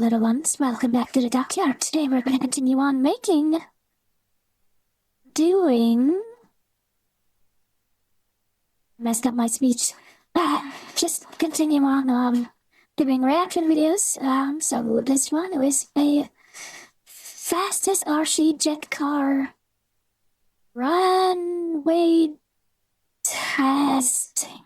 little ones, welcome back to the dockyard. Today we're going to continue on messed up my speech. Just continue on doing reaction videos. So this one was a fastest RC jet car runway testing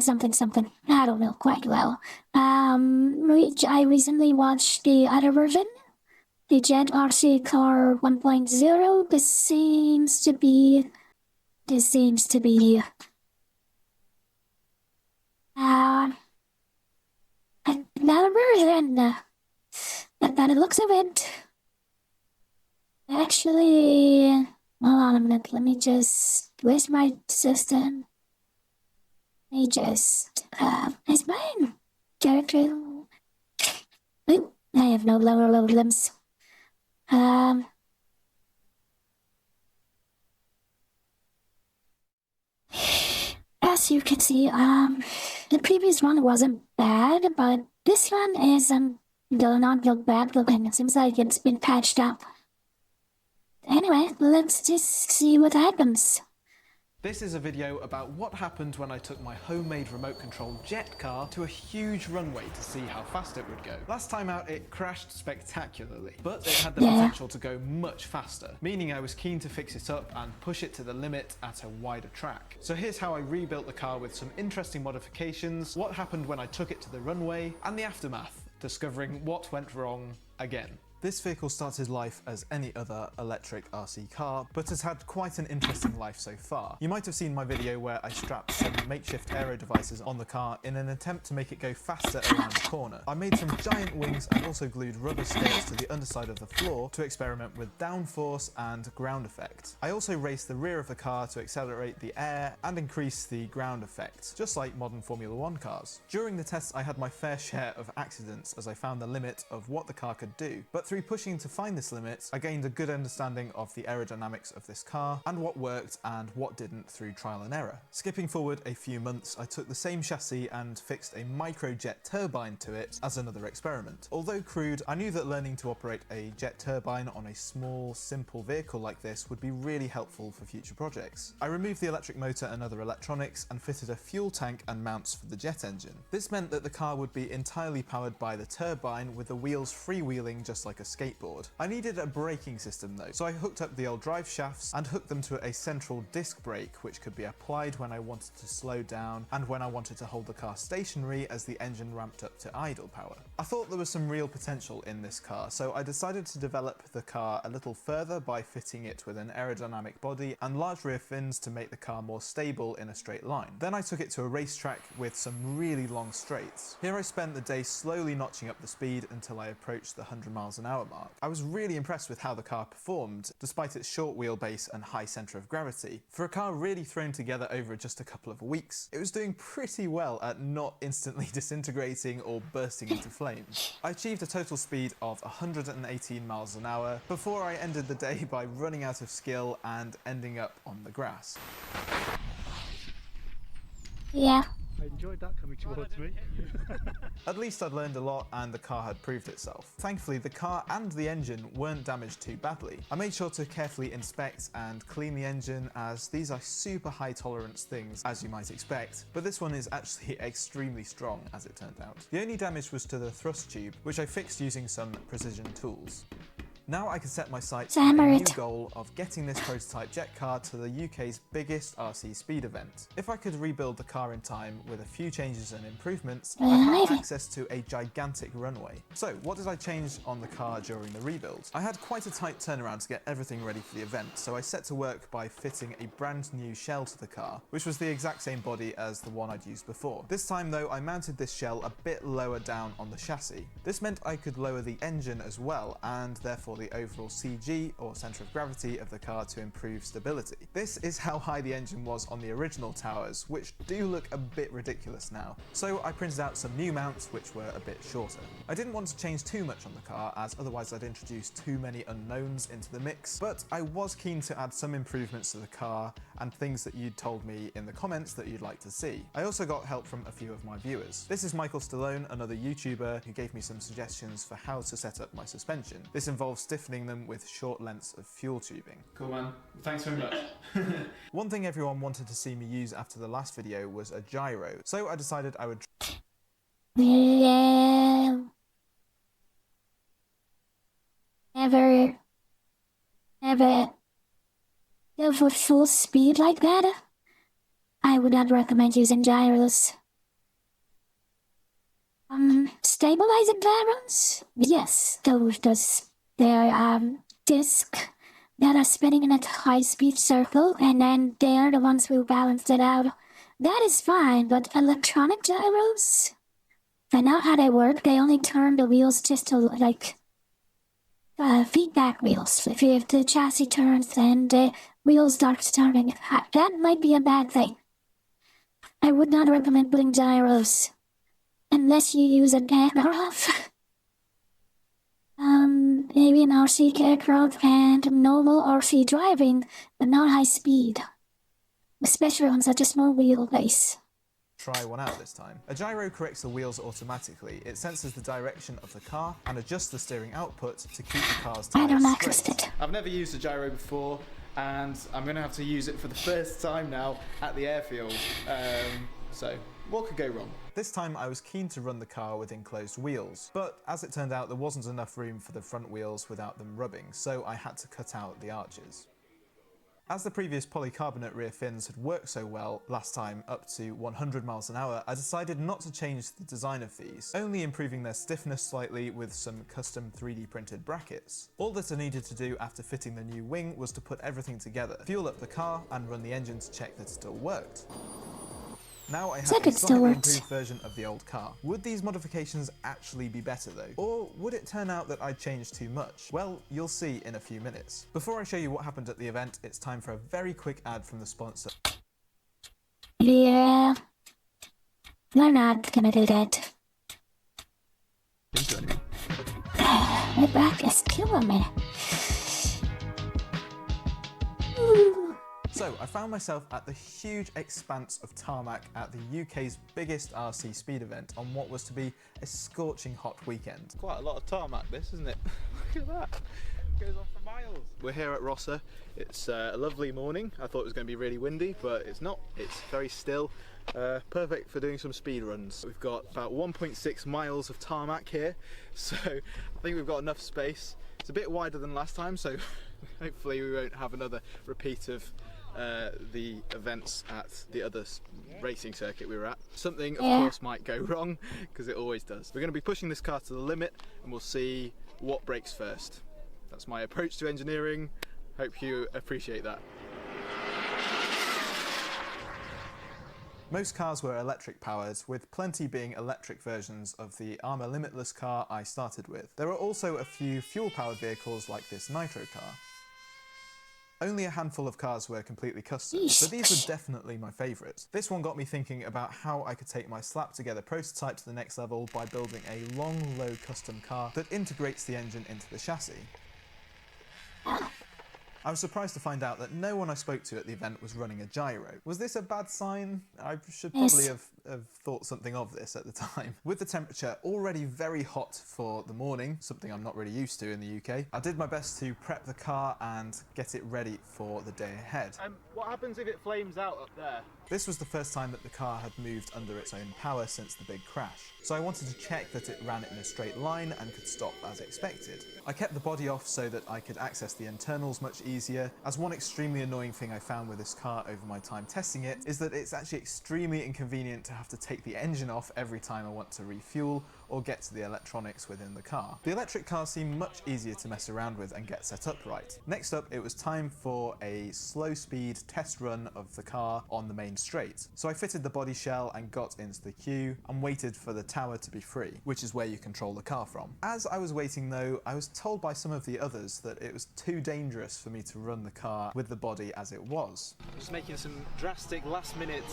something. I don't know quite well. I recently watched the other version, the Jet RC Car 1.0. This seems to be another version. By the looks of it, actually, hold on a minute. Let me just, where's my system? Is mine character? Ooh, I have no lower limbs. As you can see, the previous one wasn't bad, but this one is, not bad looking. It seems like it's been patched up. Anyway, let's just see what happens. This is a video about what happened when I took my homemade remote control jet car to a huge runway to see how fast it would go. Last time out it crashed spectacularly, but it had the potential to go much faster, meaning I was keen to fix it up and push it to the limit at a wider track. So here's how I rebuilt the car with some interesting modifications, what happened when I took it to the runway, and the aftermath, discovering what went wrong again. This vehicle started life as any other electric RC car, but has had quite an interesting life so far. You might have seen my video where I strapped some makeshift aero devices on the car in an attempt to make it go faster around the corner. I made some giant wings and also glued rubber scales to the underside of the floor to experiment with downforce and ground effect. I also raced the rear of the car to accelerate the air and increase the ground effect, just like modern Formula 1 cars. During the tests I had my fair share of accidents as I found the limit of what the car could do, but through pushing to find this limit, I gained a good understanding of the aerodynamics of this car and what worked and what didn't through trial and error. Skipping forward a few months, I took the same chassis and fixed a microjet turbine to it as another experiment. Although crude, I knew that learning to operate a jet turbine on a small, simple vehicle like this would be really helpful for future projects. I removed the electric motor and other electronics and fitted a fuel tank and mounts for the jet engine. This meant that the car would be entirely powered by the turbine, with the wheels freewheeling just like a skateboard. I needed a braking system though, so I hooked up the old drive shafts and hooked them to a central disc brake which could be applied when I wanted to slow down and when I wanted to hold the car stationary as the engine ramped up to idle power. I thought there was some real potential in this car, so I decided to develop the car a little further by fitting it with an aerodynamic body and large rear fins to make the car more stable in a straight line. Then I took it to a racetrack with some really long straights. Here I spent the day slowly notching up the speed until I approached the 100 miles an hour mark. I was really impressed with how the car performed, despite its short wheelbase and high centre of gravity. For a car really thrown together over just a couple of weeks, it was doing pretty well at not instantly disintegrating or bursting into flames. I achieved a total speed of 118 miles an hour before I ended the day by running out of skill and ending up on the grass. Yeah. I enjoyed that coming towards me. At least I'd learned a lot and the car had proved itself. Thankfully, the car and the engine weren't damaged too badly. I made sure to carefully inspect and clean the engine, as these are super high tolerance things, as you might expect, but this one is actually extremely strong, as it turned out. The only damage was to the thrust tube, which I fixed using some precision tools. Now I can set my sights on a new goal of getting this prototype jet car to the UK's biggest RC speed event. If I could rebuild the car in time with a few changes and improvements, I'd have access to a gigantic runway. So what did I change on the car during the rebuild? I had quite a tight turnaround to get everything ready for the event, so I set to work by fitting a brand new shell to the car, which was the exact same body as the one I'd used before. This time though, I mounted this shell a bit lower down on the chassis. This meant I could lower the engine as well, and therefore for the overall CG, or centre of gravity, of the car to improve stability. This is how high the engine was on the original towers, which do look a bit ridiculous now. So I printed out some new mounts which were a bit shorter. I didn't want to change too much on the car, as otherwise I'd introduce too many unknowns into the mix, but I was keen to add some improvements to the car and things that you'd told me in the comments that you'd like to see. I also got help from a few of my viewers. This is Michael Stallone, another YouTuber, who gave me some suggestions for how to set up my suspension. This involves stiffening them with short lengths of fuel tubing. Cool, man. Thanks very much. One thing everyone wanted to see me use after the last video was a gyro, so I decided I would Yeah. Never go for full speed like that. I would not recommend using gyros. Stabilizing gyros? Yes, those they're disc that are spinning in a high speed circle, and then they're the ones who balance it out. That is fine, but electronic gyros? I know how they work. They only turn the wheels just to like feedback wheels. If the chassis turns, then the wheels start turning. That might be a bad thing. I would not recommend putting gyros unless you use a aircraft. Maybe an RC aircraft and normal RC driving, but not high speed, especially on such a small wheelbase. Try one out this time. A gyro corrects the wheels automatically. It senses the direction of the car and adjusts the steering output to keep the car's I don't tires access straight. it. I've never used a gyro before, and I'm going to have to use it for the first time now at the airfield. So, what could go wrong? This time I was keen to run the car with enclosed wheels, but as it turned out there wasn't enough room for the front wheels without them rubbing, so I had to cut out the arches. As the previous polycarbonate rear fins had worked so well last time, up to 100 miles an hour, I decided not to change the design of these, only improving their stiffness slightly with some custom 3D printed brackets. All that I needed to do after fitting the new wing was to put everything together, fuel up the car and run the engine to check that it still worked. Now I have a slightly improved version of the old car. Would these modifications actually be better though? Or would it turn out that I changed too much? Well, you'll see in a few minutes. Before I show you what happened at the event, it's time for a very quick ad from the sponsor. Yeah, we're not gonna do that. My back is killing me. So, I found myself at the huge expanse of tarmac at the UK's biggest RC speed event on what was to be a scorching hot weekend. Quite a lot of tarmac, this, isn't it? Look at that. It goes on for miles. We're here at Rosser. It's a lovely morning. I thought it was going to be really windy, but it's not. It's very still. Perfect for doing some speed runs. We've got about 1.6 miles of tarmac here, so I think we've got enough space. It's a bit wider than last time, so hopefully we won't have another repeat of the events at the other racing circuit we were at. Something of course might go wrong, because it always does. We're going to be pushing this car to the limit and we'll see what breaks first. That's my approach to engineering. Hope you appreciate that. Most cars were electric powered, with plenty being electric versions of the Armour Limitless car I started with. There were also a few fuel powered vehicles like this nitro car. Only a handful of cars were completely custom, but these were definitely my favourites. This one got me thinking about how I could take my slap together prototype to the next level by building a long, low custom car that integrates the engine into the chassis. I was surprised to find out that no one I spoke to at the event was running a gyro. Was this a bad sign? I should probably have thought something of this at the time. With the temperature already very hot for the morning, something I'm not really used to in the UK, I did my best to prep the car and get it ready for the day ahead. What happens if it flames out up there? This was the first time that the car had moved under its own power since the big crash, so I wanted to check that it ran in a straight line and could stop as expected. I kept the body off so that I could access the internals much easier, as one extremely annoying thing I found with this car over my time testing it is that it's actually extremely inconvenient to have to take the engine off every time I want to refuel or get to the electronics within the car. The electric car seemed much easier to mess around with and get set up right. Next up, it was time for a slow speed test run of the car on the main straight. So I fitted the body shell and got into the queue and waited for the tower to be free, which is where you control the car from. As I was waiting though, I was told by some of the others that it was too dangerous for me to run the car with the body as it was. Just making some drastic last minute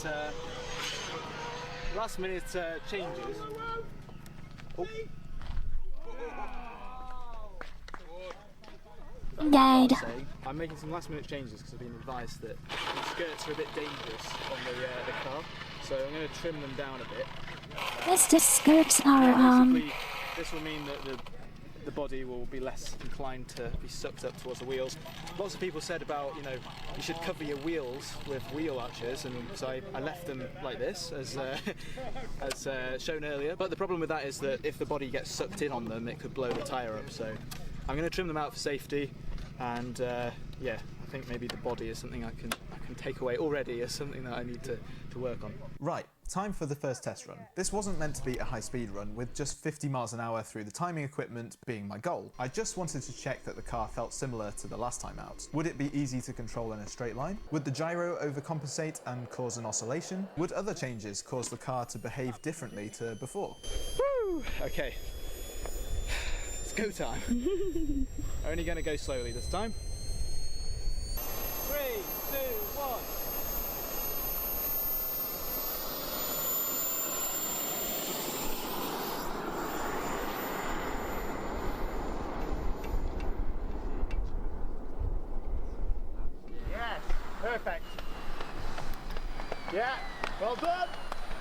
changes. Oh. Died. I'm making some last minute changes because I've been advised that the skirts are a bit dangerous on the car, so I'm going to trim them down a bit. Yes, the skirts are Basically, this will mean that the body will be less inclined to be sucked up towards the wheels. Lots of people said about, you know, you should cover your wheels with wheel arches, and so I left them like this, as shown earlier. But the problem with that is that if the body gets sucked in on them, it could blow the tyre up. So I'm going to trim them out for safety, and yeah, I think maybe the body is something I can take away already as something that I need to work on. Right, time for the first test run. This wasn't meant to be a high-speed run, with just 50 miles an hour through the timing equipment being my goal. I just wanted to check that the car felt similar to the last time out. Would it be easy to control in a straight line? Would the gyro overcompensate and cause an oscillation? Would other changes cause the car to behave differently to before? Woo! Okay, it's go time. Only going to go slowly this time. 3, 2, 1. Perfect. Yeah, well done.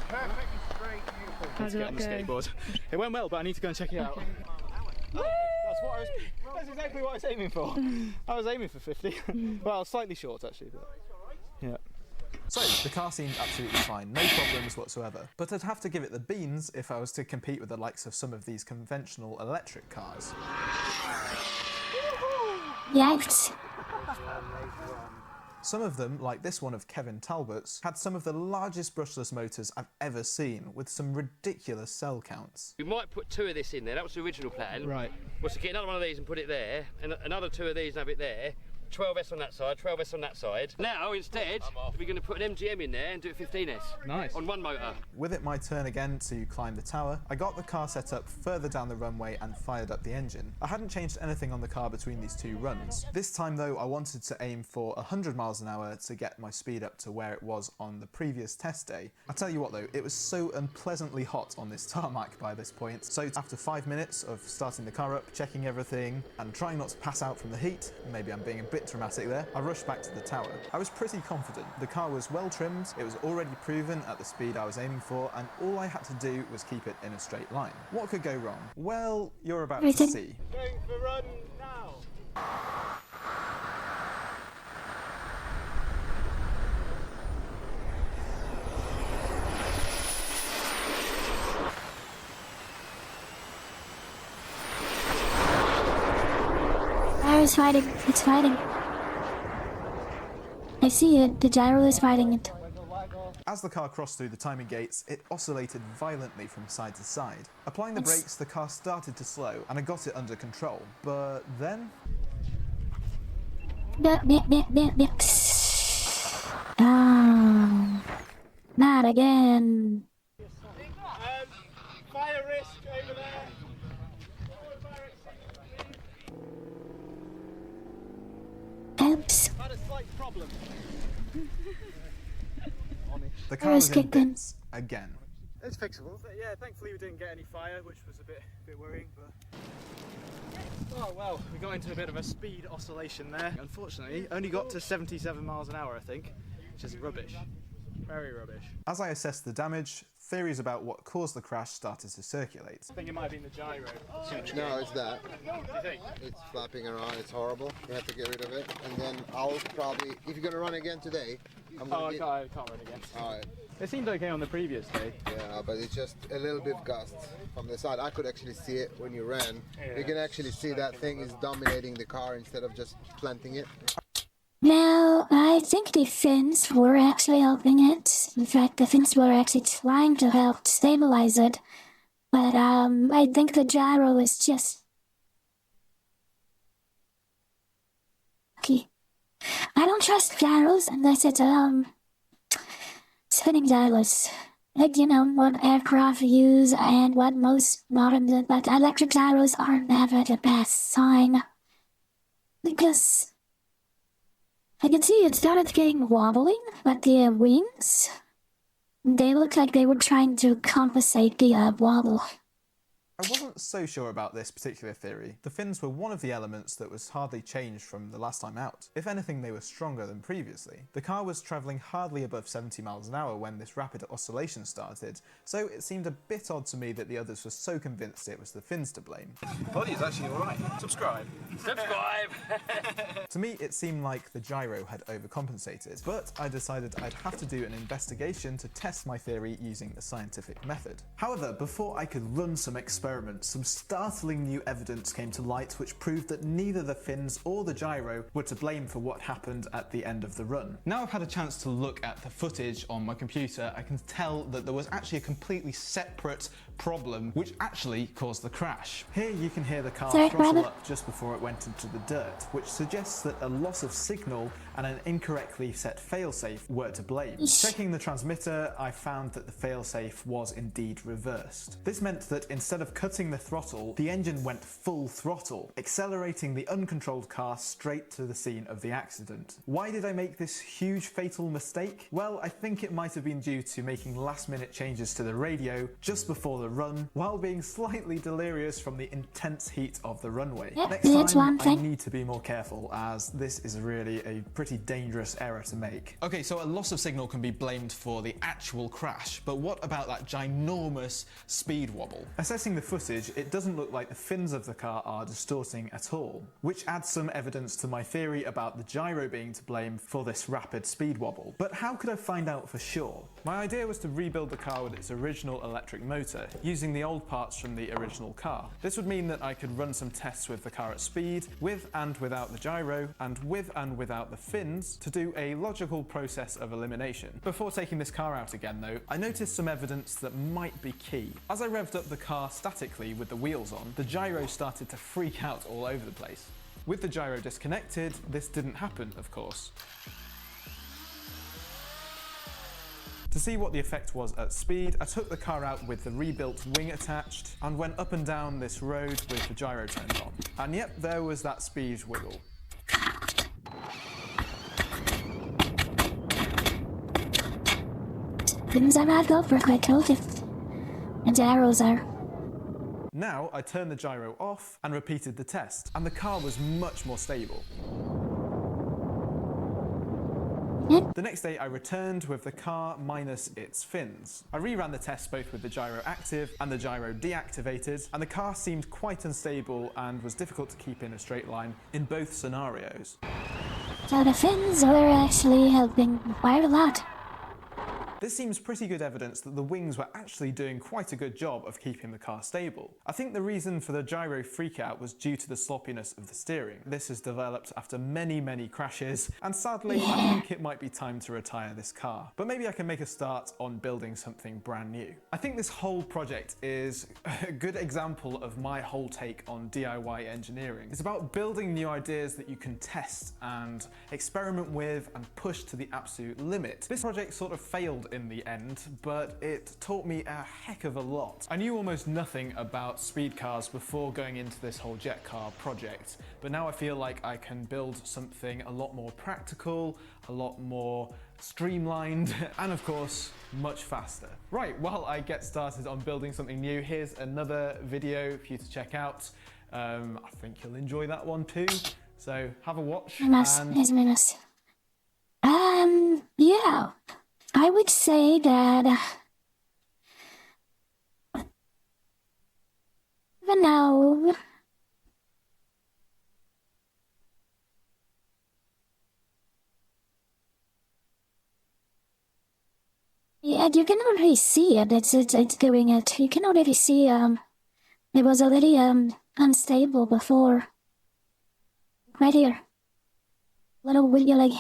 Perfect and straight, beautiful. How did Get on the that go? skateboard. It went well, but I need to go and check it out. That's exactly what I was aiming for. I was aiming for 50. Well, slightly short actually, but yeah. So, the car seemed absolutely fine, no problems whatsoever. But I'd have to give it the beans if I was to compete with the likes of some of these conventional electric cars. yikes. Some of them, like this one of Kevin Talbot's, had some of the largest brushless motors I've ever seen, with some ridiculous cell counts. We might put 2 of this in there, that was the original plan. Right. Was to get another one of these and put it there, and another 2 of these and have it there. 12S on that side, 12S on that side. Now, instead, we're going to put an MGM in there and do a 15S. Nice. On one motor. With it my turn again to climb the tower, I got the car set up further down the runway and fired up the engine. I hadn't changed anything on the car between these 2 runs. This time though, I wanted to aim for 100 miles an hour to get my speed up to where it was on the previous test day. I tell you what though, it was so unpleasantly hot on this tarmac by this point, so after 5 minutes of starting the car up, checking everything, and trying not to pass out from the heat, maybe I'm being a bit dramatic there, I rushed back to the tower. I was pretty confident. The car was well trimmed, it was already proven at the speed I was aiming for, and all I had to do was keep it in a straight line. What could go wrong? Well, you're about to see. Going for run now. It's fighting. It's fighting. I see it. The gyro is fighting it. As the car crossed through the timing gates, it oscillated violently from side to side. Applying the brakes, the car started to slow, and I got it under control. But then... Not again. Fire risk over there. Oops. Had a slight problem. The car was in kicked in. bits again. It's fixable. But yeah, thankfully we didn't get any fire, which was a bit worrying. But oh well, we got into a bit of a speed oscillation there. Unfortunately, only got to 77 miles an hour, I think, which is rubbish. Very rubbish. As I assessed the damage, theories about what caused the crash started to circulate. I think it might have been the gyro. No, it's that. Do you think? It's flapping around. It's horrible. We have to get rid of it. And then I'll probably, if you're gonna run again today, I'm Oh, gonna I can't run again. All right. It seemed okay on the previous day. Yeah, but it's just a little bit gust from the side. I could actually see it when you ran. Yeah. You can actually see that thing is dominating the car instead of just planting it. Now, I think the fins were actually helping it. In fact, the fins were actually trying to help stabilize it. But I think the gyro is just okay. I don't trust gyros unless it's spinning gyros. Like, you know, what aircraft use and what most modern, but electric gyros are never the best sign. Because I can see it started getting wobbling, but the wings, they look like they were trying to compensate the wobble. I wasn't so sure about this particular theory. The fins were one of the elements that was hardly changed from the last time out. If anything, they were stronger than previously. The car was travelling hardly above 70 miles an hour when this rapid oscillation started, so it seemed a bit odd to me that the others were so convinced it was the fins to blame. The body is actually alright. Subscribe. Subscribe! To me, it seemed like the gyro had overcompensated, but I decided I'd have to do an investigation to test my theory using the scientific method. However, before I could run some experiments, some startling new evidence came to light which proved that neither the fins or the gyro were to blame for what happened at the end of the run. Now I've had a chance to look at the footage on my computer, I can tell that there was actually a completely separate problem which actually caused the crash. Here you can hear the car throttle up just before it went into the dirt, which suggests that a loss of signal and an incorrectly set failsafe were to blame. Checking the transmitter, I found that the failsafe was indeed reversed. This meant that instead of cutting the throttle, the engine went full throttle, accelerating the uncontrolled car straight to the scene of the accident. Why did I make this huge fatal mistake? Well, I think it might have been due to making last-minute changes to the radio just before the run, while being slightly delirious from the intense heat of the runway. Next time, I need to be more careful, as this is really a pretty dangerous error to make. Okay, so a loss of signal can be blamed for the actual crash, but what about that ginormous speed wobble? Assessing the footage, it doesn't look like the fins of the car are distorting at all, which adds some evidence to my theory about the gyro being to blame for this rapid speed wobble. But how could I find out for sure? My idea was to rebuild the car with its original electric motor, using the old parts from the original car. This would mean that I could run some tests with the car at speed, with and without the gyro, and with and without the fins, to do a logical process of elimination. Before taking this car out again though, I noticed some evidence that might be key. As I revved up the car statically with the wheels on, the gyro started to freak out all over the place. With the gyro disconnected, this didn't happen, of course. To see what the effect was at speed, I took the car out with the rebuilt wing attached and went up and down this road with the gyro turned on. And yep, there was that speed wiggle. Things are not over quite if and arrows are. Now I turned the gyro off and repeated the test, and the car was much more stable. The next day I returned with the car minus its fins. I reran the test both with the gyro active and the gyro deactivated, and the car seemed quite unstable and was difficult to keep in a straight line in both scenarios. So the fins are actually helping quite a lot. This seems pretty good evidence that the wings were actually doing quite a good job of keeping the car stable. I think the reason for the gyro freakout was due to the sloppiness of the steering. This has developed after many crashes, and sadly I think it might be time to retire this car. But maybe I can make a start on building something brand new. I think this whole project is a good example of my whole take on DIY engineering. It's about building new ideas that you can test and experiment with and push to the absolute limit. This project sort of failed in the end, but it taught me a heck of a lot. I knew almost nothing about speed cars before going into this whole jet car project, but now I feel like I can build something a lot more practical, a lot more streamlined, and of course, much faster. Right, while I get started on building something new, here's another video for you to check out. I think you'll enjoy that one too, so have a watch. Yeah. I would say that even now yeah, you can already see it. It's doing it. You can already see it was already unstable before. Right here. Little wiggly.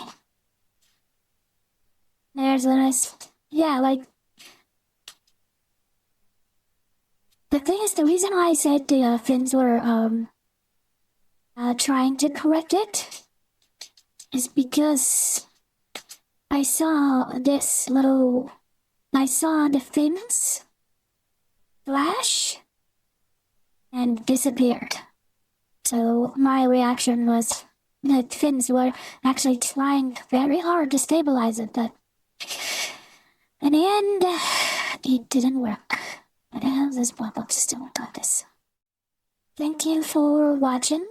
There's a nice, yeah, like, The thing is, the reason why I said the fins were trying to correct it is because I saw the fins flash and disappeared. So my reaction was the fins were actually trying very hard to stabilize it, but in the end, it didn't work. But this pop-up system won't like this. Thank you for watching.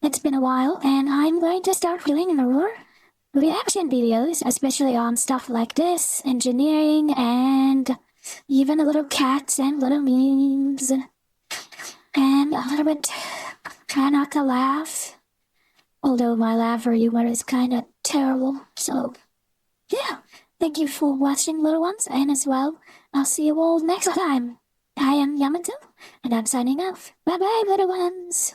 It's been a while, and I'm going to start doing more reaction videos, especially on stuff like this, engineering, and even a little cats and little memes, and a little bit try not to laugh, although my laugh or humor is kind of terrible. So yeah, thank you for watching, little ones, and as well, I'll see you all next time. I am Yamato, and I'm signing off. Bye bye, little ones.